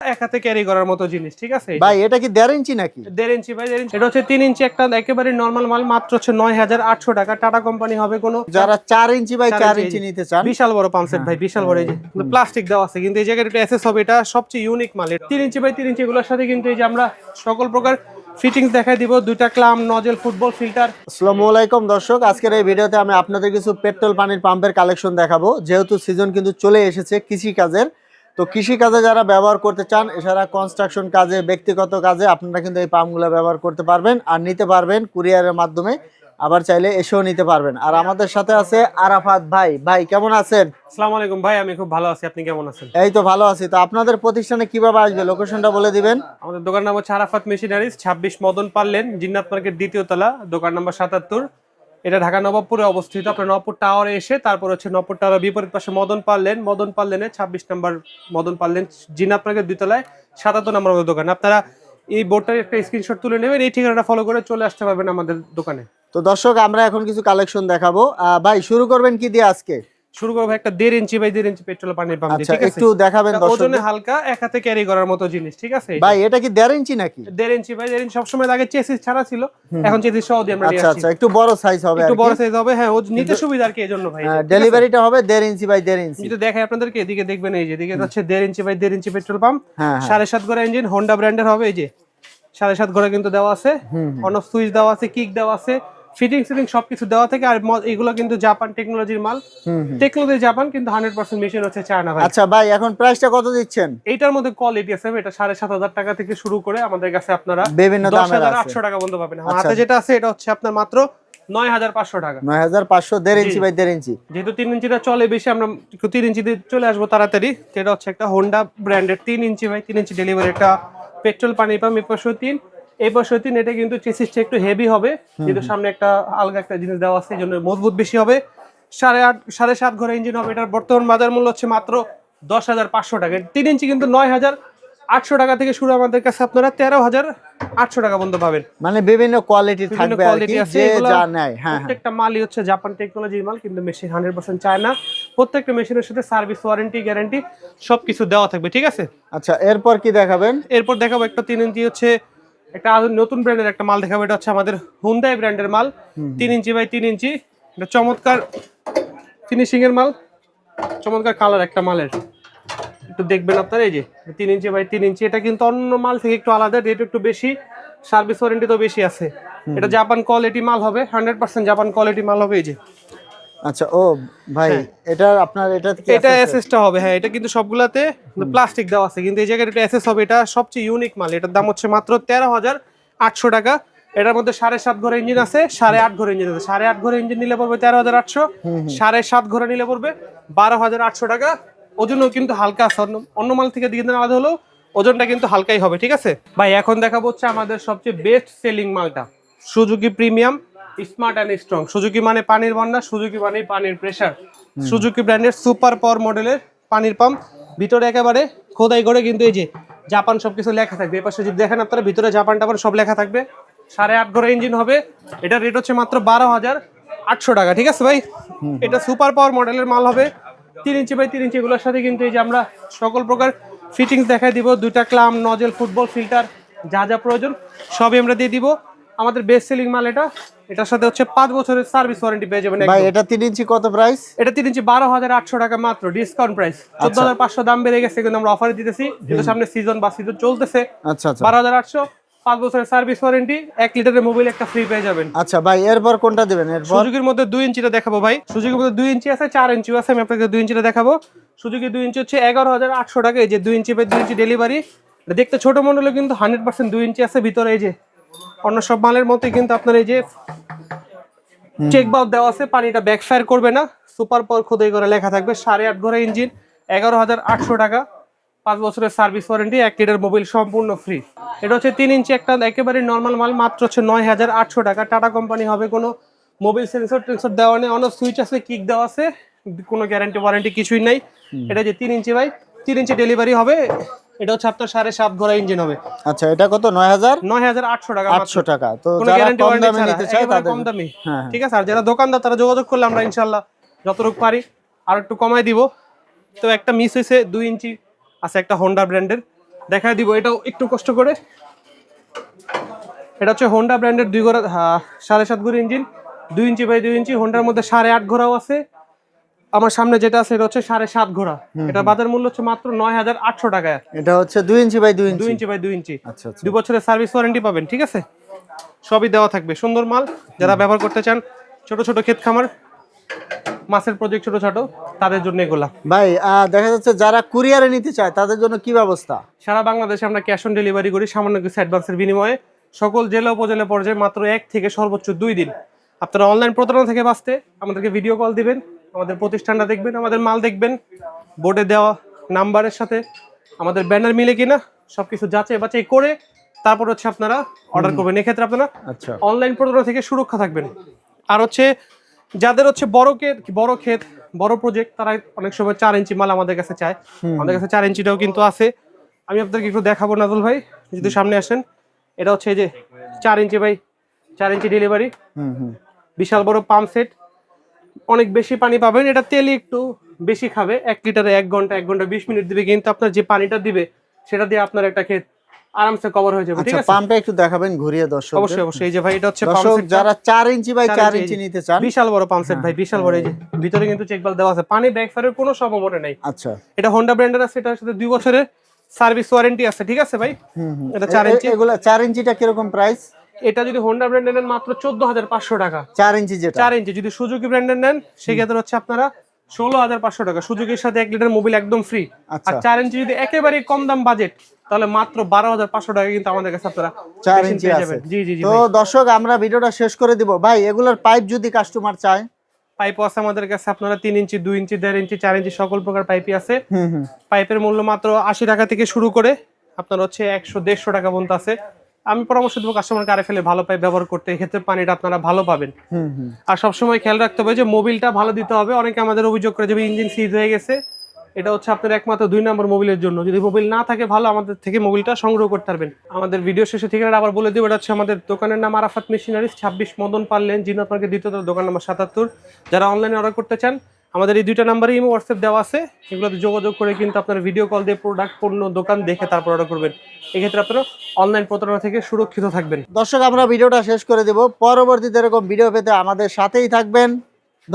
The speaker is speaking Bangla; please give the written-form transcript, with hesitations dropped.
এক হাতে ক্যারি করার মতো জিনিস, ঠিক আছে ভাই। এটা কি 1.5 ইঞ্চি নাকি? 1.5 ইঞ্চি ভাই, 1.5 ইঞ্চি। এটা হচ্ছে 3 ইঞ্চি একটা একেবারে নরমাল মাল, মাত্র হচ্ছে 9800 টাকা। টাটা কোম্পানি হবে। কোনো যারা 4 ইঞ্চি বাই 4 ইঞ্চি নিতে চান, বিশাল বড় পাম্পসেট ভাই, বিশাল বড়। এই যে প্লাস্টিক দেওয়া আছে, কিন্তু এই জায়গায় একটু এসএস হবে। এটা সবচেয়ে ইউনিক মাল। 3 ইঞ্চি বাই 3 ইঞ্চি এগুলোর সাথে কিন্তু এই যে আমরা সকল প্রকার ফিটিংস দেখাই দিব। দুইটা ক্লাম, নজেল, ফুটবল ফিল্টার। আসসালামু আলাইকুম দর্শক, আজকের এই ভিডিওতে আমি আপনাদের কিছু পেট্রোল পানির পাম্পের কালেকশন দেখাবো। যেহেতু সিজন কিন্তু চলে এসেছে কৃষি কাজের, তো কৃষি কাজে যারা ব্যবহার করতে চান, এছাড়া কনস্ট্রাকশন কাজে, ব্যক্তিগত কাজে আপনারা কিন্তু এই পাম্পগুলো ব্যবহার করতে পারবেন আর নিতে পারবেন কুরিয়ারের মাধ্যমে। আবার চাইলে এসেও নিতে পারবেন। আর আমাদের সাথে আছে আরাফাত ভাই। ভাই কেমন আছেন? আসসালামু আলাইকুম ভাই, আমি খুব ভালো আছি। আপনি কেমন আছেন? এই তো ভালো আছি। তো আপনাদের প্রতিষ্ঠানে কিভাবে আসবে, লোকেশনটা বলে দিবেন। আমাদের দোকান নাম হচ্ছে আরাফাত মেশিনারিজ, 26 মদন পাল্লেন, জিন্নাত মার্কেট, দ্বিতীয় তলা, দোকান নাম্বার 77। এটা ঢাকা নবাবপুরে অবস্থিত। আপনার নবাবপুর টাওয়ারে এসে তারপর হচ্ছে নবাবপুর টাওয়ারের বিপরীত পাশে মদন পাল্লেন, মদন পাল্লেনে 26 নম্বর মদন পাল্লেন, জিন্নাত মার্কেট দ্বিতলায় 77 নম্বর আমাদের দোকান। আপনারা এই বোর্ডটার একটা স্ক্রিনশট তুলে নেবেন, এই ঠিকানাটা ফলো করে চলে আসতে পারবেন আমাদের দোকানে। তো দর্শক, আমরা এখন কিছু কালেকশন দেখাবো। ভাই শুরু করবেন কি দিয়ে আজকে? শুরু করবো একটা 1.5 ইঞ্চি বাই 1.5 ইঞ্চি পেট্রোল পানির পাম্প দিয়ে, ঠিক আছে? একটু দেখাবেন দর্শক। ওজনে হালকা, এক হাতে ক্যারি করার মতো জিনিস, ঠিক আছে ভাই। এটা কি 1.5 ইঞ্চি নাকি? 1.5 ইঞ্চি ভাই, 1.5 ইঞ্চি। সবসময় আগে চেসিস ছাড়া ছিল, এখন চেসিস সহ দিয়ে আমরা নিয়ে আসছি। আচ্ছা, একটু বড় সাইজ হবে, একটু বড় সাইজ হবে। হ্যাঁ, ও নিতে সুবিধা আর কি, এজন্য ভাই। ডেলিভারিটা হবে 1.5 ইঞ্চি বাই 1.5 ইঞ্চি। যদি দেখাই আপনাদেরকে, এদিকে দেখবেন, এই যে এদিকে হচ্ছে 1.5 inch by 1.5 inch petrol pump, 7.5 ঘোড়া ইঞ্জিন, হোন্ডা ব্র্যান্ডের হবে। এই যে 7.5 ঘোড়া কিন্তু দেওয়া আছে, অন অফ সুইচ দেওয়া আছে, কিক দেওয়া আছে, ফিটিং সবকিছু দেওয়া থাকে। আর এগুলো কিন্তু জাপান টেকনোলজির মাল। টেকনোলজি জাপান, কিন্তু 100% মেশিন হচ্ছে চায়না ভাই। আচ্ছা ভাই, এখন প্রাইসটা কত দিচ্ছেন? এইটার মধ্যে কোয়ালিটি আছে। এটা 7,500 টাকা থেকে শুরু করে আমাদের কাছে আপনারা বিভিন্ন দামের আছে। 10,800 টাকা পর্যন্ত পাবেন। হাতে যেটা আছে এটা হচ্ছে আপনার মাত্র 9,500 টাকা। 9,500, 1.5 ইঞ্চি বাই 1.5 ইঞ্চি। যেহেতু 3 ইঞ্চিটা চলে বেশি, আমরা 3 ইঞ্চি দিয়ে চলে আসবো তাড়াতাড়ি। এটা হচ্ছে একটা হোন্ডা ব্র্যান্ডের 3 ইঞ্চি বাই 3 ইঞ্চি ডেলিভারি একটা পেট্রোল পানি পাম্প। এই পাশে 3, এই পাশে 3। এটা কিন্তু চেসিসটা একটু হেভি হবে, যেহেতু সামনে একটা আলগা একটা জিনিস দেওয়া আছে, এই জন্য মজবুত বেশি হবে। 7.5 ঘোড়া ইঞ্জিন হবে। এটার বর্তমান বাজার মূল্য হচ্ছে মাত্র 10,500 টাকা। 3 ইঞ্চি কিন্তু 9,800 টাকা থেকে শুরু। আমাদের কাছে আপনারা 13,800 টাকা পর্যন্ত পাবেন। মানে বিভিন্ন কোয়ালিটি থাকবে আর কি, যে যা নেয়। হ্যাঁ, প্রত্যেকটা মালই হচ্ছে জাপান টেকনোলজির মাল, কিন্তু মেশিন 100% চায়না। প্রত্যেকটা মেশিনের সাথে সার্ভিস, ওয়ারেন্টি, গ্যারান্টি সবকিছু দেওয়া থাকবে, ঠিক আছে? আচ্ছা, এরপর কি দেখাবেন? এরপর দেখাবো একটা 3 ইঞ্চি হচ্ছে একটা নতুন ব্র্যান্ডের একটা মাল দেখাবো। এটা হচ্ছে আমাদের হুন্ডাই ব্র্যান্ডের মাল, 3 ইঞ্চি বাই 3 ইঞ্চি। এটা চমৎকার ফিনিশিং এর মাল, চমৎকার কালার একটা মালের। একটু দেখবেন আপনারা, এই যে 3 ইঞ্চি বাই 3 ইঞ্চি। এটা কিন্তু অন্য মাল থেকে একটু আলাদা, রেট একটু বেশি, সার্ভিস ওয়ারেন্টি তো বেশি আছে। এটা জাপান কোয়ালিটি মাল হবে, 100% জাপান কোয়ালিটি মাল হবে। এই যে আচ্ছা, ও ভাই, এটা আপনার এটা এসএসটা হবে। হ্যাঁ, এটা কিন্তু সবগুলাতে প্লাস্টিক দেওয়া আছে, কিন্তু এই জায়গায় এটা এসএস হবে। এটা সবচেয়ে ইউনিক মাল। এটার দাম হচ্ছে মাত্র 13,800 টাকা। এটার মধ্যে 7.5 ঘোড়া ইঞ্জিন আছে, 8.5 ঘোড়া ইঞ্জিন আছে। 8.5 ঘোড়া ইঞ্জিন নিলে পড়বে 13,800, 7.5 ঘোড়া নিলে পড়বে 12,800 টাকা। ওজনও কিন্তু হালকা আছে, অন্য মাল থেকে দিকে আলাদা হলেও ওজনটা কিন্তু হালকাই হবে, ঠিক আছে ভাই? এখন দেখাবো হচ্ছে আমাদের সবচেয়ে বেস্ট সেলিং মালটা, Suzuki premium smart and strong. Suzuki মানে পানির বন্যা, সুজুকি মানে পানির প্রেসার। সুজুকি ব্র্যান্ডের সুপার পাওয়ার মডেলের পানির পাম্প। ভিতরে একেবারে খোদাই করে কিন্তু এই যে জাপান সবকিছু লেখা থাকবে। এপাশে যদি দেখেন আপনারা, ভিতরে জাপান টাপান সব লেখা থাকবে। 8.5 ঘোড়া ইঞ্জিন হবে। এটার রেট হচ্ছে মাত্র 12,800 টাকা, ঠিক আছে ভাই? এটা সুপার পাওয়ার মডেলের মাল হবে, 3 ইঞ্চি বাই 3 ইঞ্চি। এগুলোর সাথে কিন্তু এই যে আমরা সকল প্রকার ফিটিংস দেখাই দিব। দুইটা ক্লাম, নজেল, ফুটবল ফিল্টার, যা যা প্রয়োজন সবই আমরা দিয়ে দিব। আমাদের বেস্ট সেলিং মাল এটা। এটার সাথে হচ্ছে 5 বছরের সার্ভিস ওয়ারেন্টি পেয়ে যাবেন। ভাই এটা 3 ইঞ্চি কত প্রাইস? এটা 3 ইঞ্চি 12,800 টাকা মাত্র, ডিসকাউন্ট প্রাইস। 14,500 দাম বেড়ে গেছে, কিন্তু আমরা অফারে দিতেছি, কিন্তু সামনে সিজন বা সিজন চলতেছে। আচ্ছা, 12,800, 5 বছরের সার্ভিস ওয়ারেন্টি, 1 লিটারের মোবাইল একটা ফ্রি পেয়ে যাবেন। আচ্ছা ভাই, এরপর কোনটা দিবেন? এরপর সুজুকির মধ্যে 2 ইঞ্চিটা দেখাবো ভাই। সুজুকির মধ্যে 2 ইঞ্চি আছে, 4 ইঞ্চিও আছে। আমি আপনাকে 2 ইঞ্চিটা দেখাবো। সুজুকি 2 ইঞ্চি হচ্ছে 11,800 টাকা। এই যে 2 ইঞ্চি বাই 2 ইঞ্চি ডেলিভারি। দেখতে ছোট মডেলে কিন্তু 100% 2 ইঞ্চি আছে ভিতরে। এই যে অন্য সব মালের মতোই কিন্তু আপনার এই যে চেক বাল্ব দেওয়া আছে, পানিটা ব্যাকফায়ার করবে না। সুপার পাওয়ার খোদাই করে লেখা থাকবে। 8.5 ঘোড়া ইঞ্জিন, 11,800 টাকা, 5 বছরের সার্ভিস ওয়ারেন্টি, 1 লিটার মোবাইল সম্পূর্ণ ফ্রি। এটা হচ্ছে 3 ইঞ্চি একটা একেবারে নর্মাল মাল, মাত্র হচ্ছে 9,800 টাকা। টাটা কোম্পানি হবে, কোনো মোবাইল সেন্সর টেন্সর দেওয়া নেই, অনেক সুইচ আছে, কিক দেওয়া আছে, কোনো গ্যারান্টি ওয়ারেন্টি কিছুই নাই। এটা যে 3 ইঞ্চি ভাই, 3 ইঞ্চি ডেলিভারি হবে। এটা হচ্ছে আপনার 7.5 ঘোড়া ইঞ্জিন হবে। আচ্ছা, এটা কত? 9,800 টাকা। 800 টাকা। তো কোনো যারা গ্যারান্টি কম ওয়ারেন্টি দামে ছাড়া, নিতে চায় একেবারে তাদের কম দামি, ঠিক আছে? আর যারা দোকানদার তারা যোগাযোগ করলে আমরা ইনশাআল্লাহ যতটুকু পারি আর একটু কমাই দিব। তো একটা মিস হয়েছে, 2 ইঞ্চি আছে একটা হোন্ডা ব্র্যান্ডের, দেখায় দিব, এটাও একটু কষ্ট করে। এটা হচ্ছে হোন্ডা ব্র্যান্ডের 2 ঘোড়া 7.5 ঘোড়া ইঞ্জিন, 2 ইঞ্চি বাই 2 ইঞ্চি। হোন্ডার মধ্যে 8.5 ঘোড়াও আছে। আমার সামনে যেটা আছে এটা হচ্ছে 7.5 ঘোড়া। এটা বাজার মূল্য হচ্ছে মাত্র 9,800 টাকা। এটা হচ্ছে 2 inch by 2 inch, 2 inch by 2 ইঞ্চি। আচ্ছা আচ্ছা। 2 বছরের সার্ভিস ওয়ারেন্টি পাবেন, ঠিক আছে? সবই দেওয়া থাকবে, সুন্দর মাল। যারা ব্যবহার করতে চান, ছোট ছোট ক্ষেত খামার, মাছের প্রজেক্ট ছোট ছোট, তাদের জন্য এগুলা। ভাই দেখা যাচ্ছে যারা কুরিয়ারে নিতে চায় তাদের জন্য কি ব্যবস্থা? সারা বাংলাদেশে আমরা ক্যাশ অন ডেলিভারি করি, সামান্য কিছু অ্যাডভান্সের বিনিময়ে। সকল জেলা উপজেলা পর্যায়ে মাত্র 1 থেকে সর্বোচ্চ 2 দিন। আপনারা অনলাইন প্রতারণা থেকে বাঁচতে আমাদেরকে ভিডিও কল দিবেন, আমাদের প্রতিষ্ঠানটা দেখবেন, আমাদের মাল দেখবেন, বোর্ডে দেওয়া নাম্বারের সাথে আমাদের ব্যানার মিলে কিনা সবকিছু যাচাই বাছাই করে তারপর হচ্ছে আপনারা অর্ডার করবেন। এক্ষেত্রে আপনারা আচ্ছা অনলাইন প্রতারণা থেকে সুরক্ষা থাকবেন। আর হচ্ছে যাদের হচ্ছে বড় ক্ষেত বড় প্রজেক্ট, তারা অনেক সময় 4 ইঞ্চি মাল আমাদের কাছে চায়। আমাদের কাছে 4 ইঞ্চিটাও কিন্তু আছে। আমি আপনাদেরকে একটু দেখাবো নাজুল ভাই, যদি সামনে আসেন। এটা হচ্ছে এই যে 4 ইঞ্চি বাই 4 ইঞ্চি ডেলিভারি, বিশাল বড় পাম্প সেট, অনেক বেশি পানি পাবেন। এটা তেল একটু বেশি খাবে, 1 লিটারে 1 ঘন্টা 20 মিনিট দিবে, কিন্তু আপনার যে পানিটা দিবে সেটা দিয়ে আপনার একটা ক্ষেত আরামসে কভার হয়ে যাবে। ঠিক আচ্ছা, আছে, পাম্পটা একটু দেখাবেন ঘুরিয়ে দর্শক। অবশ্যই অবশ্যই। এই যে ভাই এটা হচ্ছে পাম্প দর্শক সেট, যারা 4 ইঞ্চি বাই 4 ইঞ্চি নিতে চান, বিশাল বড় পাম্প সেট ভাই, বিশাল বড়। এই যে ভিতরে কিন্তু চেক বাল্ব দেওয়া আছে, পানি ব্যাকফায়ারের কোনো সম্ভাবনা নেই। আচ্ছা, এটা হোন্ডা ব্র্যান্ডের আছে, এটার সাথে 2 বছরের সার্ভিস ওয়ারেন্টি আছে, ঠিক আছে ভাই? এটা 4 ইঞ্চি। এগুলা 4 ইঞ্চিটা কিরকম প্রাইস? এটা যদি হোন্ডা ব্র্যান্ডের নেন মাত্র 14,500 টাকা। 4 ইঞ্চি যেটা 4 ইঞ্চি যদি সুজুকি ব্র্যান্ডের নেন সেক্ষেত্রে হচ্ছে আপনারা 16,500 টাকা। সুজুকির সাথে 1 লিটার মোবিল একদম ফ্রি। আর 4 ইঞ্চি যদি একেবারে কম দাম বাজেট, তাহলে মাত্র 12,500 টাকা কিন্তু আমাদের কাছে আপনারা 4 মেশিন ইঞ্চি পেয়ে আছে। যাবেন। জি জি জি। তো দর্শক আমরা ভিডিওটা শেষ করে দিব। ভাই এগুলার পাইপ যদি কাস্টমার চায়, পাইপ আছে আমাদের কাছে, আপনারা 3 ইঞ্চি 2 ইঞ্চি 1.5 ইঞ্চি 4 ইঞ্চি সকল প্রকার পাইপই আছে। পাইপের মূল্য মাত্র 80 টাকা থেকে শুরু করে আপনার হচ্ছে 100-150 টাকা পর্যন্ত আছে। আমি পরামর্শ দেবো কাস্টমারকে আরে ফেলে ভালো পাইপ ব্যবহার করতে, এক্ষেত্রে পানিটা আপনারা ভালো পাবেন। আর সবসময় খেয়াল রাখতে হবে যে মোবিলটা ভালো দিতে হবে। অনেকে আমাদের অভিযোগ করে যে ইঞ্জিন সিজ হয়ে গেছে, এটা হচ্ছে আপনার একমাত্র 2 নম্বর মোবিলের জন্য। যদি মোবিল না থাকে ভালো, আমাদের থেকে মোবিলটা সংগ্রহ করতে পারবেন। আমাদের ভিডিও শেষে ঠিকানা আবার বলে দিব, এটা হচ্ছে আমাদের দোকানের নাম আরাফাত মেশিনারিজ, 26 মদন পাল লেন, জিনাত মার্কেট, দ্বিতীয় দোকান নম্বর 77। যারা অনলাইনে অর্ডার করতে চান, আমাদের এই 2টা নাম্বারে ইমো হোয়াটসঅ্যাপ দেওয়া আছে, এগুলোতে যোগাযোগ করে কিন্তু আপনারা ভিডিও কল দিয়ে প্রোডাক্ট পণ্য দোকান দেখে তারপর অর্ডার করবেন। এক্ষেত্রে আপনারা অনলাইন প্রতারণা থেকে সুরক্ষিত থাকবেন। দর্শক আমরা ভিডিওটা শেষ করে দেব। পরবর্তীতে এরকম ভিডিও পেতে আমাদের সাথেই থাকবেন।